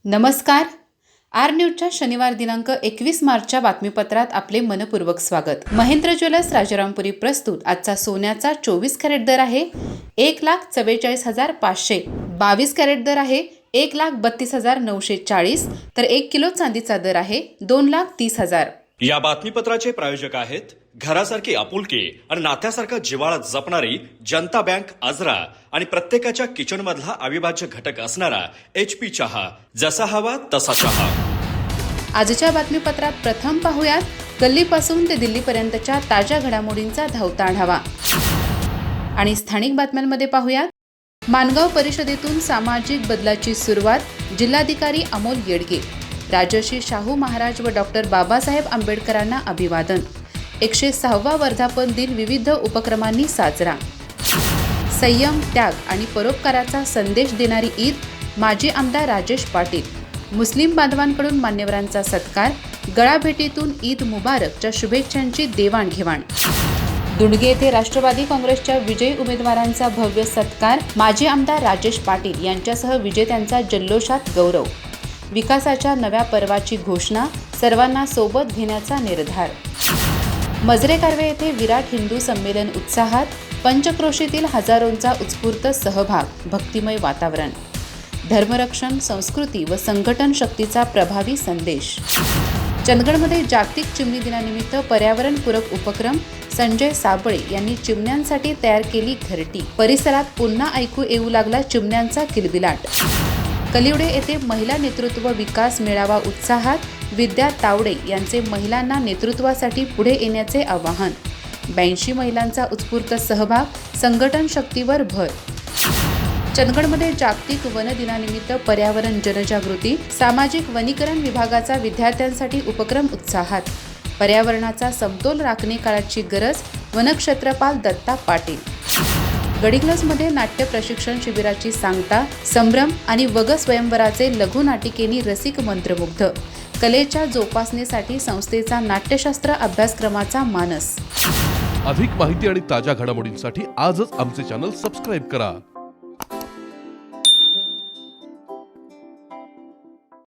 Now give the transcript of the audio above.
नमस्कार. आर न्यूजच्या शनिवार दिनांक 21 मार्चच्या बातमीपत्रात आपले मनपूर्वक स्वागत. महेंद्र ज्वेलर्स राजारामपुरी प्रस्तुत आजचा सोन्याचा 24 कॅरेट दर आहे 1,44,500. 22 कॅरेट दर आहे 1,32,940. तर 1 किलो चांदीचा दर आहे 2,30,000. या बातमीपत्राचे प्रायोजक आहेत घरासारखी आपुलकी आणि नात्यासारखा जिव्हाळा जपणारी जनता बँक आजरा आणि प्रत्येकाच्या किचन मधला अविभाज्य घटक असणारा HP चहा. जसा हवा तसा चहा. आजच्या बातमीपत्रात प्रथम पाहूयात गल्लीपासून ते दिल्लीपर्यंतच्या ताज्या घडामोडींचा धावता आढावा. आणि स्थानिक बातम्यांमध्ये पाहूयात माणगाव परिषदेतून सामाजिक बदलाची सुरुवात. जिल्हाधिकारी अमोल येडगे. राजर्षी शाहू महाराज व डॉक्टर बाबासाहेब आंबेडकरांना अभिवादन. 106वा वर्धापन दिन विविध उपक्रमांनी साजरा. संयम, त्याग आणि परोपकाराचा संदेश देणारी ईद. माजी आमदार राजेश पाटील. मुस्लिम बांधवांकडून मान्यवरांचा सत्कार. गळाभेटीतून ईद मुबारकच्या शुभेच्छांची देवाणघेवाण. दुंडगे येथे राष्ट्रवादी काँग्रेसच्या विजयी उमेदवारांचा भव्य सत्कार. माजी आमदार राजेश पाटील यांच्यासह विजेत्यांचा जल्लोषात गौरव. विकासाच्या नव्या पर्वाची घोषणा. सर्वांना सोबत घेण्याचा निर्धार. मजरे कारवे येथे विराट हिंदू संमेलन उत्साहात. पंचक्रोशीतील हजारोंचा उत्स्फूर्त सहभाग. भक्तिमय वातावरण. धर्मरक्षण, संस्कृती व संघटन शक्तीचा प्रभावी संदेश. चंदगडमध्ये जागतिक चिमणी दिनानिमित्त पर्यावरणपूरक उपक्रम. संजय साबळे यांनी चिमण्यांसाठी तयार केली घरटी. परिसरात पुन्हा ऐकू येऊ लागला चिमण्यांचा किलबिलाट. कलिवडे येथे महिला नेतृत्व विकास मेळावा उत्साहात. विद्या तावडे यांचे महिलांना नेतृत्वासाठी पुढे येण्याचे आवाहन. 82 महिलांचा उत्स्फूर्त सहभाग. संघटन शक्तीवर भर. चंदगडमध्ये जागतिक वन दिनानिमित्त पर्यावरण जनजागृती. सामाजिक वनीकरण विभागाचा विद्यार्थ्यांसाठी उपक्रम उत्साहात. पर्यावरणाचा समतोल राखणे काळाची गरज. वनक्षेत्रपाल दत्ता पाटील. गडिंग्लजमध्ये नाट्य प्रशिक्षण शिबिराची सांगता. संभ्रम आणि वग स्वयंवराचे लघुनाटिकेनी रसिक मंत्रमुग्ध. कलेच्या जोपासनेसाठी संस्थेचा नाट्यशास्त्र अभ्यासक्रमाचा मानस. अधिक माहिती आणि ताज्या घडामोडींसाठी आजच आमचे चॅनल सबस्क्राईब करा.